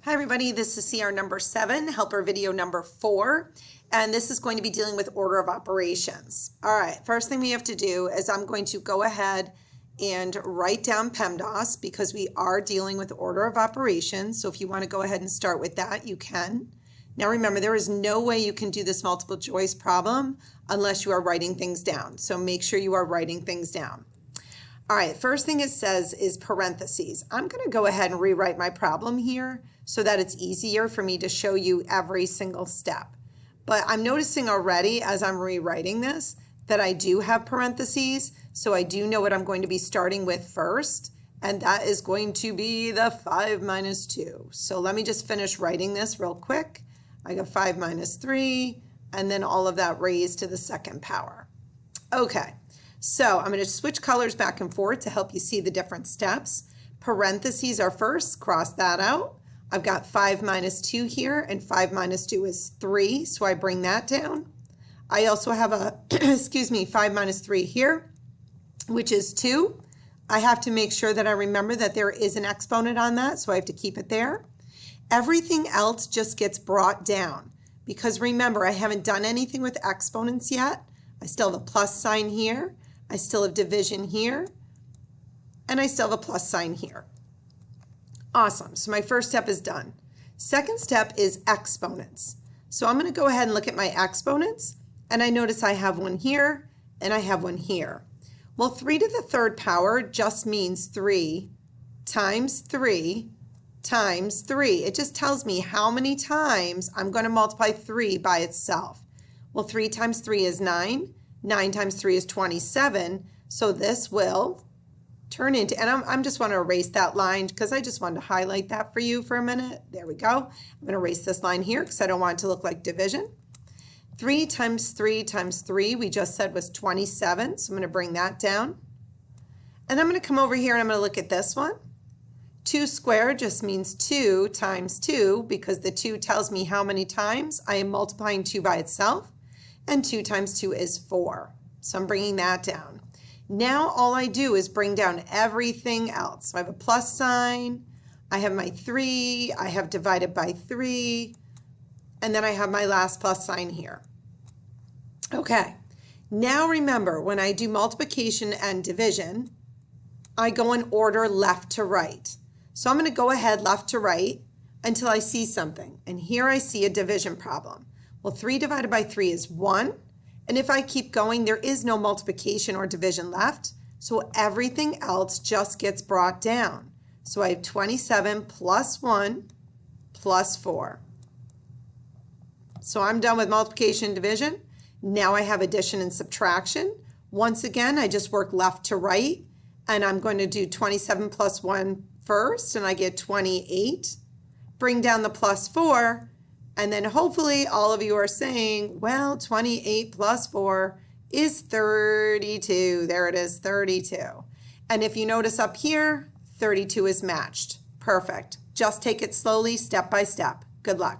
Hi everybody, this is CR number 7, helper video number 4, and this is going to be dealing with order of operations. All right, first thing we have to do is I'm going to go ahead and write down Pemdas because we are dealing with order of operations. So if you want to go ahead and start with that, you can. Now remember, there is no way you can do this multiple choice problem unless you are writing things down. So make sure you are writing things down. All right, first thing it says is parentheses. I'm going to go ahead and rewrite my problem here so that it's easier for me to show you every single step. But I'm noticing already as I'm rewriting this that I do have parentheses, so I do know what I'm going to be starting with first, and that is going to be the 5 minus 2. So let me just finish writing this real quick. I got 5 minus 3, and then all of that raised to the second power. Okay. So I'm going to switch colors back and forth to help you see the different steps. Parentheses are first, cross that out. I've got 5 minus 2 here, and 5 minus 2 is 3, so I bring that down. I also have a, 5 minus 3 here, which is 2. I have to make sure that I remember that there is an exponent on that, so I have to keep it there. Everything else just gets brought down, because remember, I haven't done anything with exponents yet. I still have a plus sign here. I still have division here, and I still have a plus sign here. Awesome, so my first step is done. Second step is exponents. So I'm going to go ahead and look at my exponents, and I notice I have one here, and I have one here. Well, 3 to the third power just means 3 times 3 times 3. It just tells me how many times I'm going to multiply 3 by itself. Well, 3 times 3 is 9. 9 times 3 is 27, so this will turn into, and I'm just want to erase that line because I just wanted to highlight that for you for a minute. There we go. I'm going to erase this line here because I don't want it to look like division. 3 times 3 times 3, we just said was 27, so I'm going to bring that down. And I'm going to come over here and I'm going to look at this one. 2 squared just means 2 times 2 because the 2 tells me how many times I am multiplying 2 by itself. And 2 times 2 is 4. So I'm bringing that down. Now all I do is bring down everything else. So I have a plus sign, I have my 3, I have divided by 3, and then I have my last plus sign here. Okay, now remember when I do multiplication and division, I go in order left to right. So I'm going to go ahead left to right until I see something. And here I see a division problem. Well, 3 divided by 3 is 1, and if I keep going, there is no multiplication or division left, so everything else just gets brought down. So I have 27 plus 1 plus 4. So I'm done with multiplication and division. Now I have addition and subtraction. Once again, I just work left to right, and I'm going to do 27 plus 1 first, and I get 28. Bring down the plus 4. And then hopefully all of you are saying, well, 28 plus 4 is 32. There it is, 32. And if you notice up here, 32 is matched. Perfect. Just take it slowly, step by step. Good luck.